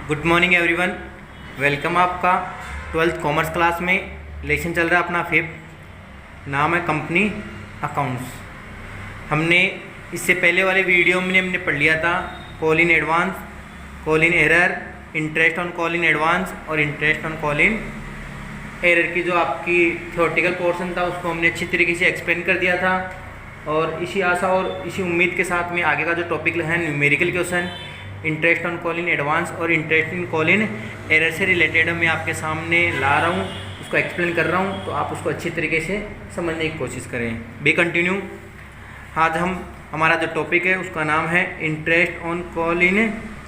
Good morning everyone, welcome आपका 12th commerce class में। Lesson चल रहा है अपना फिफ्थ, नाम है कंपनी अकाउंट्स। हमने इससे पहले वाले वीडियो में हमने पढ़ लिया था call in advance, call in error, interest on call in advance और interest on call in error की जो आपकी थ्योरेटिकल पोर्शन था उसको हमने अच्छी तरीके से एक्सप्लेन कर दिया था। और इसी आशा और इसी उम्मीद के साथ में आगे का जो टॉपिक है numerical question, interest on call in advance और interest in call in error से रिलेटेड मैं आपके सामने ला रहा हूँ, उसको एक्सप्लेन कर रहा हूँ, तो आप उसको अच्छी तरीके से समझने की कोशिश करें। B continue. आज हमारा जो टॉपिक है उसका नाम है interest on call in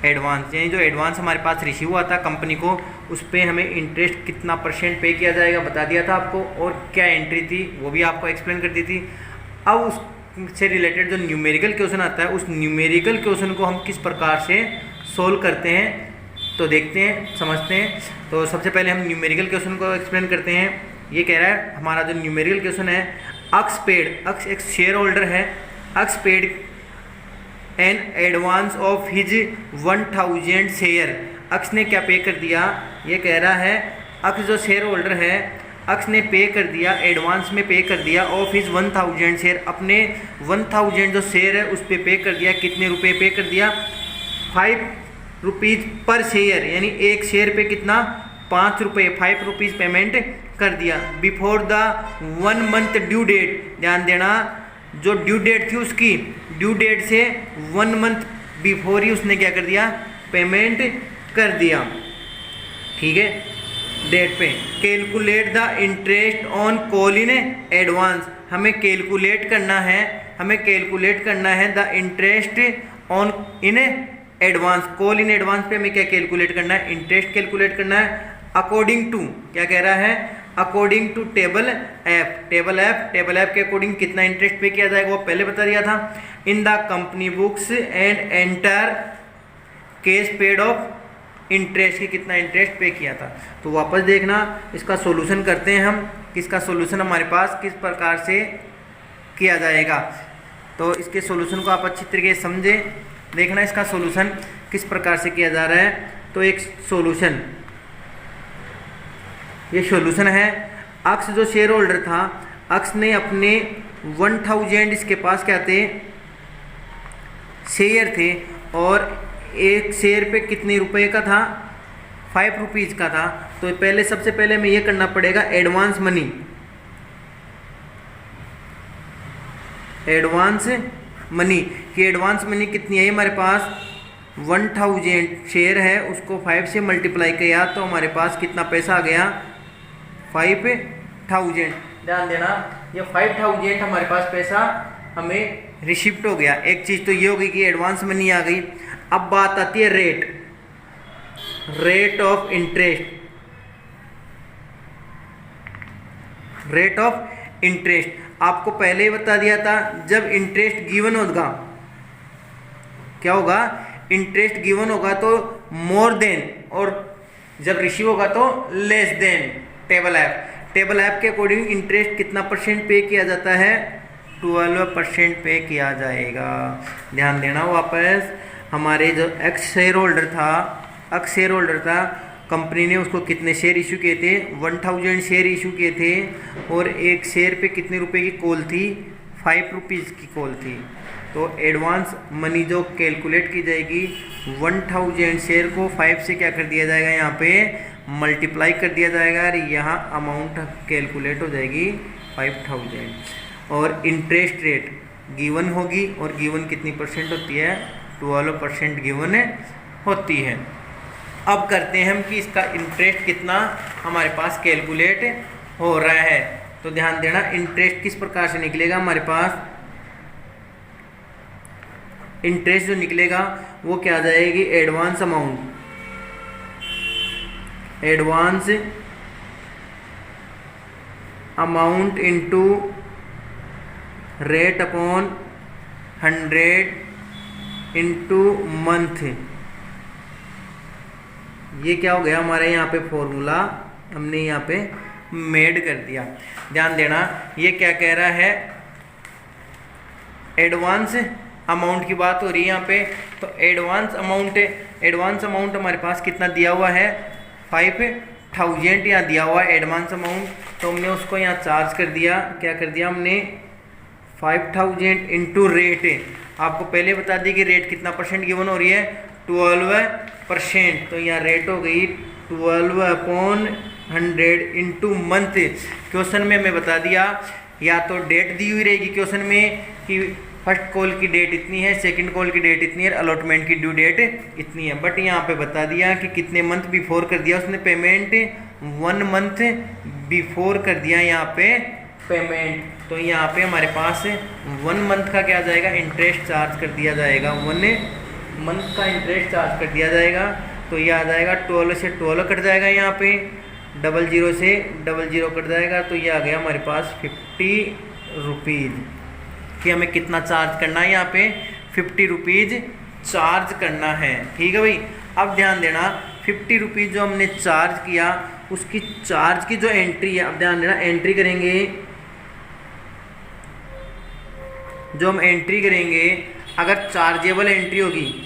advance, यानी जो एडवांस हमारे पास रिसीव हुआ था कंपनी को, उस पर हमें इंटरेस्ट कितना % पे किया जाएगा बता दिया था आपको, और क्या एंट्री थी वो भी आपको एक्सप्लेन कर दी थी। अब उससे रिलेटेड जो न्यूमेरिकल क्वेश्चन आता है, उस न्यूमेरिकल क्वेश्चन को हम किस प्रकार से सोल्व करते हैं तो देखते हैं, समझते हैं। तो सबसे पहले हम न्यूमेरिकल क्वेश्चन को एक्सप्लेन करते हैं। ये कह रहा है हमारा जो न्यूमेरिकल क्वेश्चन है, अक्स पेड, अक्स एक शेयर होल्डर है, X paid an advance of his 1000 share. X ने क्या पे कर दिया, ये कह रहा है अक्स जो शेयर होल्डर है, अक्स ने पे कर दिया, एडवांस में पे कर दिया ऑफ हिज 1000 शेयर, अपने 1000 जो शेयर है उस पे पे कर दिया। कितने रुपए पे कर दिया, 5 रुपीज़ पर शेयर, यानी एक शेयर पे कितना, 5 रुपये, 5 रुपीज़ पेमेंट कर दिया। Before the 1 month due date, ध्यान देना जो ड्यू डेट थी उसकी, ड्यू डेट से 1 मंथ बिफोर ही उसने क्या कर दिया, पेमेंट कर दिया। ठीक है, डेट पे। Calculate the interest on call in advance, हमें कैलकुलेट करना है, हमें कैलकुलेट करना है the interest on in advance, call in advance पे हमें क्या कैलकुलेट करना है, इंटरेस्ट कैलकुलेट करना है। अकॉर्डिंग टू, क्या कह रहा है, according to table F, table F के अकॉर्डिंग कितना इंटरेस्ट पे किया जाएगा वो पहले बता दिया था। In the company books and enter case paid of interest की कितना इंटरेस्ट पे किया था। तो वापस देखना, इसका सॉल्यूशन करते हैं हम, किसका सॉल्यूशन हमारे पास किस प्रकार से किया जाएगा। तो इसके सॉल्यूशन को आप अच्छी तरीके से समझें, देखना इसका सॉल्यूशन किस प्रकार से किया जा रहा है। तो एक सॉल्यूशन, ये सॉल्यूशन है, अक्स जो शेयर होल्डर था, अक्स ने अपने 1000 इसके पास क्या थे, शेयर थे, और एक शेयर पे कितने रुपए का था, 5 रुपीज़ का था। तो पहले सबसे पहले हमें ये करना पड़ेगा एडवांस मनी, एडवांस मनी कि एडवांस मनी कितनी है हमारे पास, 1000 शेयर है, उसको 5 से मल्टीप्लाई किया तो हमारे पास कितना पैसा आ गया, 5000। ध्यान देना, ये 5000 हमारे पास पैसा हमें रिसिप्ट हो गया। एक चीज़ तो ये हो गई कि एडवांस मनी आ गई। अब बात आती है rate, rate of interest, rate of interest आपको पहले ही बता दिया था, जब इंटरेस्ट गिवन होगा, क्या होगा, इंटरेस्ट गिवन होगा तो मोर देन, और जब रिसीव होगा तो लेस देन। टेबल ऐप के अकॉर्डिंग इंटरेस्ट कितना % पे किया जाता है, 12% पे किया जाएगा। ध्यान देना, वापस हमारे जो एक्स शेयर होल्डर था, अक्स शेयर होल्डर था, कंपनी ने उसको कितने शेयर इशू किए थे, 1000 शेयर इशू किए थे, और एक शेयर पे कितने रुपए की कॉल थी, 5 रुपीज़ की कॉल थी। तो एडवांस मनी जो कैलकुलेट की जाएगी, 1000 शेयर को 5 से क्या कर दिया जाएगा, यहाँ पे मल्टीप्लाई कर दिया जाएगा, और यहाँ अमाउंट कैलकुलेट हो जाएगी 5000। और इंटरेस्ट रेट गिवन होगी, और गिवन कितनी % होती है, 12% गिवन होती है। अब करते हैं हम कि इसका इंटरेस्ट कितना हमारे पास कैलकुलेट हो रहा है। तो ध्यान देना, इंटरेस्ट किस प्रकार से निकलेगा हमारे पास, इंटरेस्ट जो निकलेगा वो क्या आ जाएगी, advance amount, advance amount into rate upon 100 into month. ये क्या हो गया हमारे यहाँ पे फॉर्मूला हमने यहाँ पे मेड कर दिया। ध्यान देना, ये क्या कह रहा है, एडवांस अमाउंट की बात हो रही है यहाँ पे। तो एडवांस अमाउंट एडवांस अमाउंट हमारे पास कितना दिया हुआ है 5000 यहाँ दिया हुआ है एडवांस अमाउंट, तो हमने उसको यहाँ चार्ज कर दिया। क्या कर दिया हमने 5000 इंटू रेट। आपको पहले बता दी कि रेट कितना परसेंट गिवन हो रही है 12%, तो यहाँ रेट हो गई 12/100 इंटू मंथ। क्वेश्चन में हमें बता दिया या तो डेट दी हुई रहेगी क्वेश्चन में कि फर्स्ट कॉल की डेट इतनी है, सेकंड कॉल की डेट इतनी है, अलॉटमेंट की ड्यू डेट इतनी है, बट यहाँ पे बता दिया कि कितने मंथ बिफोर कर दिया उसने पेमेंट, 1 मंथ बिफोर कर दिया यहाँ पे पेमेंट। तो यहाँ पे हमारे पास 1 मंथ का क्या आ जाएगा इंटरेस्ट चार्ज कर दिया जाएगा, 1 मंथ का इंटरेस्ट चार्ज कर दिया जाएगा। तो ये आ जाएगा 12 से 12 कट जाएगा, यहाँ पे 00 से 00 कट जाएगा, तो ये आ गया हमारे पास 50 रुपीज़ कि हमें कितना चार्ज करना है, यहाँ पे 50 रुपीज़ चार्ज करना है। ठीक है भाई, अब ध्यान देना 50 रुपीज़ जो हमने चार्ज किया उसकी चार्ज की जो एंट्री है, अब ध्यान देना एंट्री करेंगे, जो हम एंट्री करेंगे अगर चार्जेबल एंट्री होगी,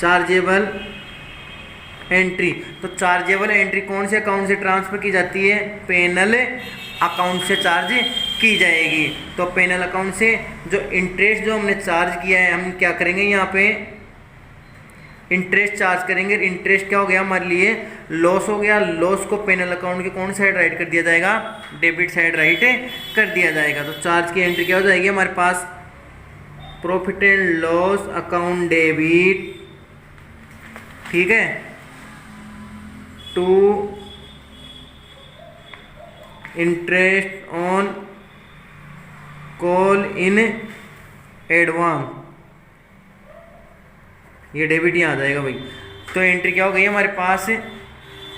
चार्जेबल एंट्री, तो चार्जेबल एंट्री कौन से अकाउंट से ट्रांसफ़र की जाती है, पेनल अकाउंट से चार्ज की जाएगी। तो पेनल अकाउंट से जो इंटरेस्ट जो हमने चार्ज किया है हम क्या करेंगे, यहाँ पे इंटरेस्ट चार्ज करेंगे। इंटरेस्ट क्या हो गया हमारे लिए लॉस हो गया, लॉस को पेनल अकाउंट के कौन साइड राइट कर दिया जाएगा, डेबिट साइड राइट कर दिया जाएगा। तो चार्ज की एंट्री क्या हो जाएगी हमारे पास, profit and loss account debit, ठीक है, to interest on call in advance, ये डेबिट यहाँ आ जाएगा भाई। तो एंट्री क्या हो गई हमारे पास,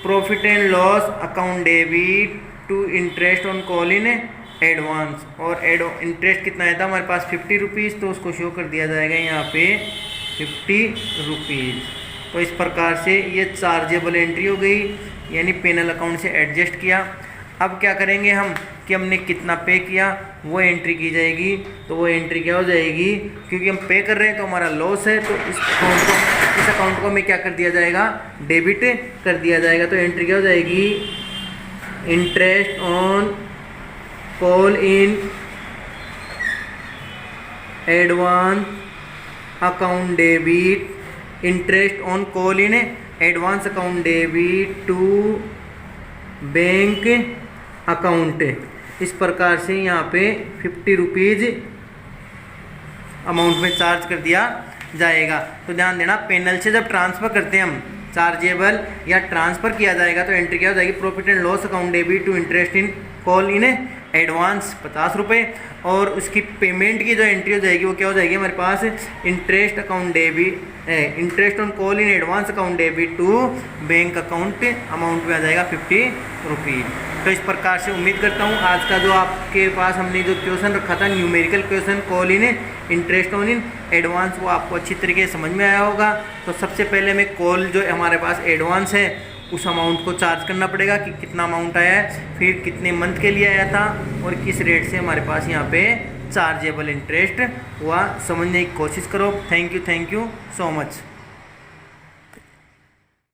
profit and loss account debit to interest on call in advance, और इंटरेस्ट कितना आया था हमारे पास 50 रुपीज़, तो उसको शो कर दिया जाएगा यहाँ पे 50 रुपीज़। तो इस प्रकार से ये चार्जेबल एंट्री हो गई, यानी पेनल अकाउंट से एडजस्ट किया। अब क्या करेंगे हम कि हमने कितना पे किया वो एंट्री की जाएगी, तो वो एंट्री क्या हो जाएगी, क्योंकि हम पे कर रहे हैं तो हमारा लॉस है, तो इस अकाउंट को हमें क्या कर दिया जाएगा, डेबिट कर दिया जाएगा। तो एंट्री क्या हो जाएगी, interest on call in advance account debit, interest on call in advance account debit to bank account. इस प्रकार से यहाँ पे 50 रुपीज़ अमाउंट में चार्ज कर दिया जाएगा। तो ध्यान देना पेनल से जब ट्रांसफ़र करते हैं हम चार्जेबल या ट्रांसफ़र किया जाएगा तो एंट्री क्या हो जाएगी, profit and loss account debit to interest in call in advance 50 रुपये, और उसकी पेमेंट की जो एंट्री हो जाएगी वो क्या हो जाएगी हमारे पास, interest account debit, interest on call in advance account debit to bank account, amount में आ जाएगा 50 रुपीज़। तो इस प्रकार से उम्मीद करता हूँ आज का जो आपके पास हमने जो क्वेश्चन रखा था numerical question call in interest on in advance, वो आपको अच्छी तरीके से समझ में आया होगा। तो सबसे पहले हमें कॉल जो हमारे पास एडवांस है उस अमाउंट को चार्ज करना पड़ेगा कि कितना अमाउंट आया है, फिर कितने मंथ के लिए आया था और किस रेट से हमारे पास यहाँ पे चार्जेबल इंटरेस्ट हुआ, समझने की कोशिश करो। Thank you so much.